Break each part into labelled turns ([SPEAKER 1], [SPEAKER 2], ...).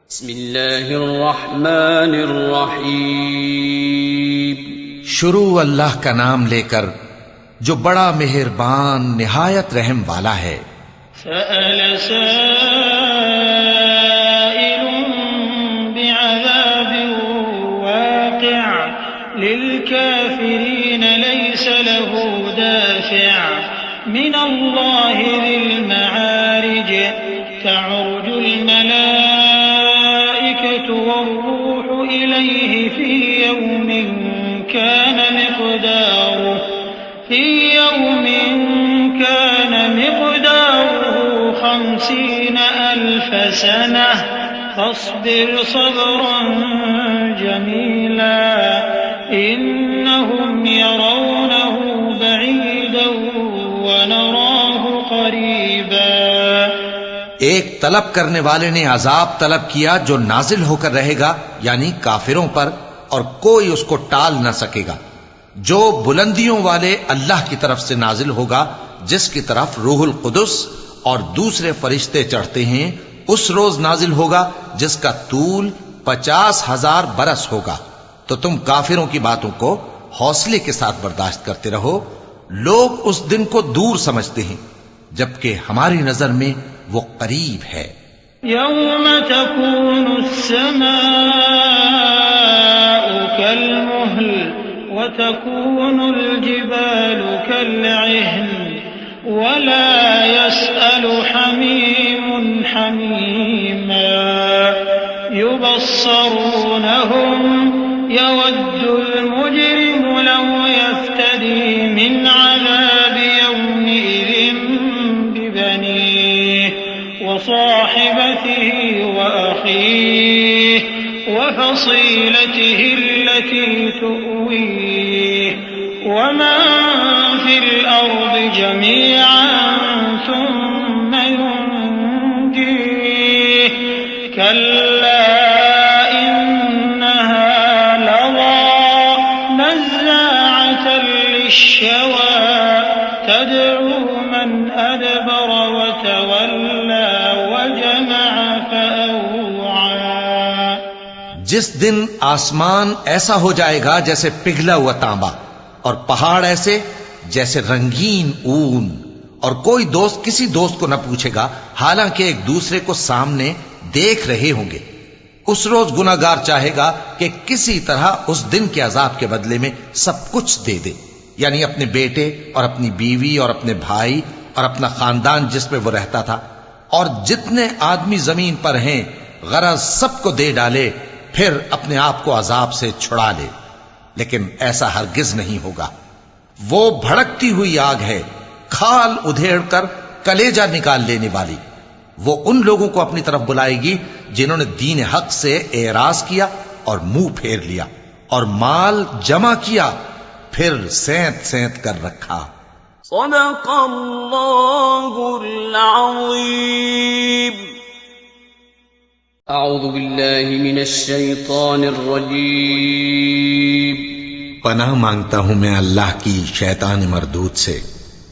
[SPEAKER 1] बिस्मिल्लाहिर्रहमानिर्रहीम।
[SPEAKER 2] शुरू अल्लाह का नाम लेकर जो बड़ा मेहरबान निहायत रहम वाला है।
[SPEAKER 3] सअल साइलुन बिअज़ाबिन वाक़िअ लिलकाफ़िरीन लैस लहू दाफ़िअ मिनल्लाहि ज़िल मआरिज तअरुजुल मलाइकतु वर्रूहु इलैहि फ़ी यौमिन कान मिक़दारुहु 50 अल्फ़ सनह फ़स्बिर सब्रन जमीला इन्नहुम यरौनहु बईदन व नराहु क़रीबा।
[SPEAKER 2] एक तलब करने वाले ने अजाब तलब किया जो नाजिल होकर रहेगा, यानी काफिरों पर, और कोई उसको टाल न सकेगा। जो बुलंदियों वाले अल्लाह की तरफ से नाजिल होगा, जिसकी तरफ रूहुल कुदुस और दूसरे फरिश्ते चढ़ते हैं, उस रोज नाजिल होगा जिसका तूल 50,000 बरस होगा। तो तुम काफिरों की बातों को हौसले के साथ बर्दाश्त करते रहो। लोग उस दिन को दूर समझते हैं, जबकि हमारी नजर में वो करीब है।
[SPEAKER 3] यौम तकूनु अस्समाउ कल्मुहल व तकूनुल जिबालु कल्इह्न वला यसअलु हमीमुन हमीमा युबस्सरूनहुम यवद्दुल मुजरिमु लौ यफ्तदी मिन अज़ाबि यौमिइज़िन बिबनीह व साहिबतिही व अखीह व फसीलतिही अल्लती तुअवीह व मन फिल अर्दि जमीअन सुम्म युनजीह कल्ला इन्नहा लज़ा नज़्ज़ाअतन लिश्शवा तद'ू मन अदबर व तवल्ला व जमअ फअवआ।
[SPEAKER 2] जिस दिन आसमान ऐसा हो जाएगा जैसे पिघला हुआ तांबा, और पहाड़ ऐसे जैसे रंगीन ऊन, और कोई दोस्त किसी दोस्त को न पूछेगा, हालांकि एक दूसरे को सामने देख रहे होंगे। उस रोज गुनाहगार चाहेगा कि किसी तरह उस दिन के अजाब के बदले में सब कुछ दे दे, यानी अपने बेटे और अपनी बीवी और अपने भाई और अपना खानदान जिसमें वो रहता था, और जितने आदमी जमीन पर हैं, गरज सबको दे डाले, फिर अपने आप को अजाब से छुड़ा ले। लेकिन ऐसा हरगिज नहीं होगा। वो भड़कती हुई आग है, खाल उधेड़ कर कलेजा निकाल लेने वाली। वो उन लोगों को अपनी तरफ बुलाएगी जिन्होंने दीन हक से एराज किया और मुंह फेर लिया और माल जमा किया, फिर सेंत सेंत कर रखा।
[SPEAKER 1] सदक़ल्लाहुल अज़ीम। अऊज़ु बिल्लाहि मिनश शैतानिर रजीम।
[SPEAKER 2] पनाह मांगता हूं मैं अल्लाह की शैतान मरदूद से।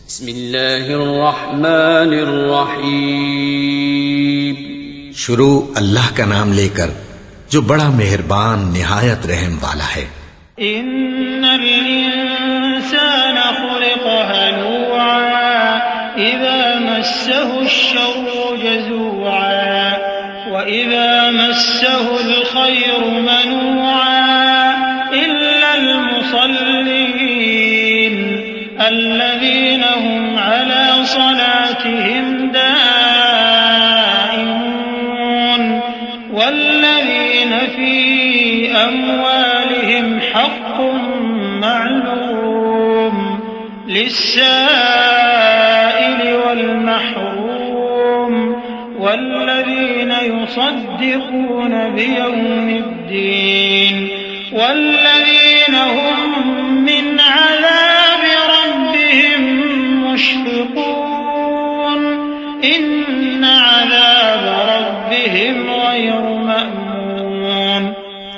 [SPEAKER 1] बिस्मिल्लाहिर्रहमानिर्रहीम।
[SPEAKER 2] शुरू अल्लाह का नाम लेकर जो बड़ा मेहरबान निहायत रहम वाला है।
[SPEAKER 3] इन्नल इंसान खुलिक़ हलूआ इज़ा मस्सहु अश्शर्रु जज़ूआ व इज़ा मस्सहुल खैरु मनूआ इल्लल मुसल्लीन अल्लज़ीना हुम अला सलातिहिम दाइमून वल्लज़ीना फी अम्वालिहिम हक़्क़ुम मअलूम लिस्साइलि वल महरूम वल्लज़ीना युसद्दिक़ून बियौमिद्दीन वल्लज़ीना हुम मिन अज़ाबि रब्बिहिम मुश्फ़िक़ून इन्न अज़ाब रब्बिहिम गैरु मअमून।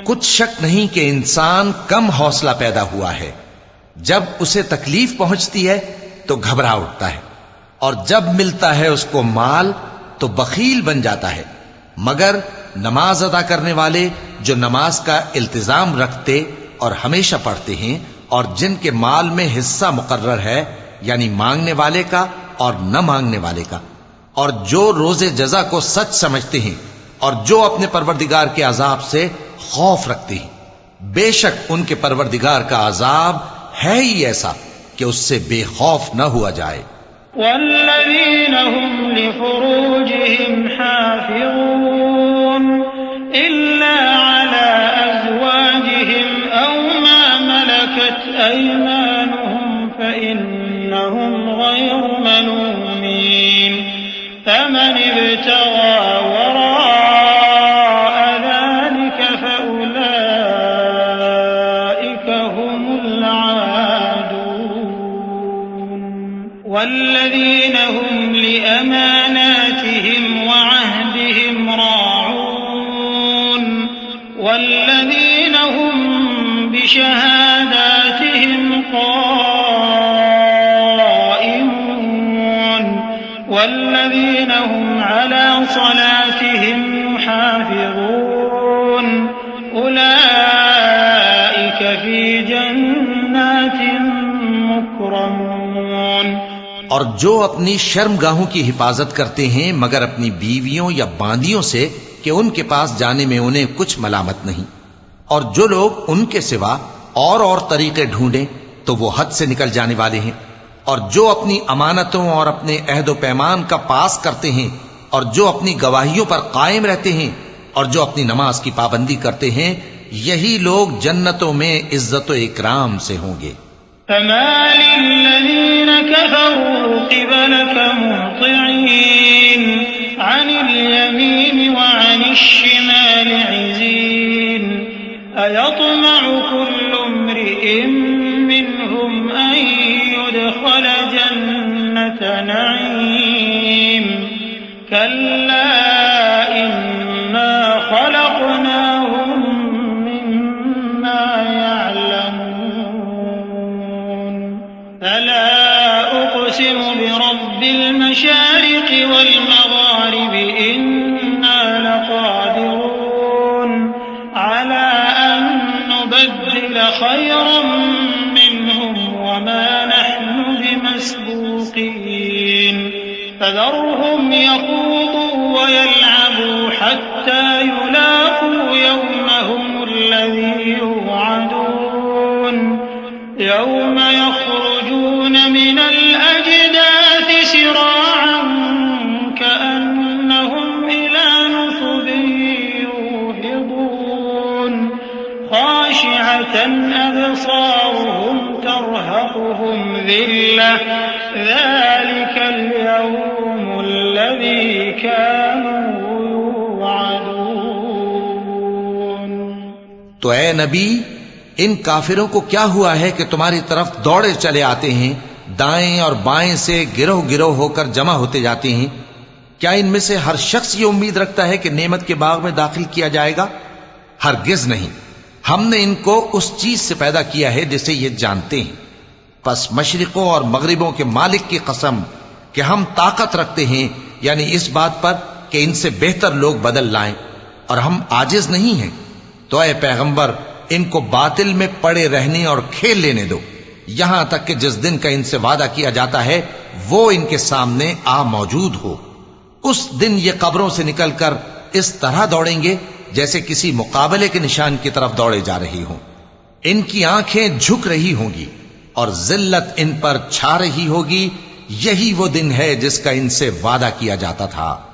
[SPEAKER 2] कुछ शक नहीं कि इंसान कम हौसला पैदा हुआ है। जब उसे तकलीफ पहुंचती है तो घबरा उठता है, और जब मिलता है उसको माल तो बखील बन जाता है। मगर नमाज अदा करने वाले जो नमाज का इल्तिजाम रखते और हमेशा पढ़ते हैं और जिनके माल में हिस्सा मुकर्रर है, यानी मांगने वाले का और न मांगने वाले का, और जो रोजे जजा को सच समझते हैं और जो अपने परवरदिगार के अजाब से खौफ रखते हैं, बेशक उनके परवरदिगार का अजाब है ही ऐसा कि उससे बेखौफ न हुआ जाए।
[SPEAKER 3] वल्लज़ीन हुम लिफुरूजिहिम हाफ़िज़ून इल्ला अला अज़वाजिहिम औ मा मलकत अयमानुहुम फ़इन्नहुम ग़ैरु मलूमीन फ़मन इब्तग़ा वराअ ज़ालिक फ़उलाइक हुमुल आदून वल्लज़ीन हुम लिअमानातिहिम वअहदिहिम राऊन वल्लज़ीन हुम बिशहादातिहिम क़ाइमून वल्लज़ीन हुम अला सलातिहिम युहाफ़िज़ून उलाइक फ़ी जन्नातिन मुकरमून।
[SPEAKER 2] और जो अपनी शर्मगाहों की हिफाजत करते हैं मगर अपनी बीवियों या बांदियों से कि उनके पास जाने में उन्हें कुछ मलामत नहीं, और जो लोग उनके सिवा और तरीके ढूंढें तो वो हद से निकल जाने वाले हैं, और जो अपनी अमानतों और अपने अहदो पैमान का पास करते हैं और जो अपनी गवाहियों पर कायम रहते हैं और जो अपनी नमाज की पाबंदी करते हैं, यही लोग जन्नतों में इज्जत व इकराम से होंगे।
[SPEAKER 3] फमालिल्लज़ीन कफ़रू क़िबलक मुहतिईन अनिल यमीन व अनिश्शिमाल इज़ीन अयत्मअु कुल्लु इम्रिइन मिनहुम अन युदख़ल जन्नत नईम कल्ला इन्ना ख़लक़नाहुम मिम्मा यअलमून फला उक़सिमु बिरब्बिल मशारिक़ि वल मग़ारिबि इन्ना लक़ादिरून अला अन नुबद्दिल खैरन मिनहुम वमा नहनु बिमस्बूक़ीन फज़रहुम यख़ूदू वयल्अबू हत्ता युलाक़ू यौमहुम الذي يوعدون يوم يخرجون من الأجداث سراعا كأنهم إلى نصب يوفضون خاشعة أبصارهم ترهقهم ذلة ذلك اليوم الذي كانوا
[SPEAKER 2] तो ए नबी, इन काफिरों को क्या हुआ है कि तुम्हारी तरफ दौड़े चले आते हैं, दाएं और बाएं से गिरोह गिरोह होकर जमा होते जाते हैं? क्या इनमें से हर शख्स ये उम्मीद रखता है कि नेमत के बाग में दाखिल किया जाएगा? हरगिज नहीं। हमने इनको उस चीज से पैदा किया है जिसे ये जानते हैं। बस मशरिकों और मगरिबों के मालिक की कसम कि हम ताकत रखते हैं, यानी इस बात पर कि इनसे बेहतर लोग बदल लाएं, और हम आजिज नहीं हैं। तो ऐ पैगंबर, इनको बातिल में पड़े रहने और खेल लेने दो, यहां तक कि जिस दिन का इनसे वादा किया जाता है वो इनके सामने आ मौजूद हो। उस दिन ये कब्रों से निकलकर इस तरह दौड़ेंगे जैसे किसी मुकाबले के निशान की तरफ दौड़े जा रही हों। इनकी आंखें झुक रही होंगी और जिल्लत इन पर छा रही होगी। यही वो दिन है जिसका इनसे वादा किया जाता था।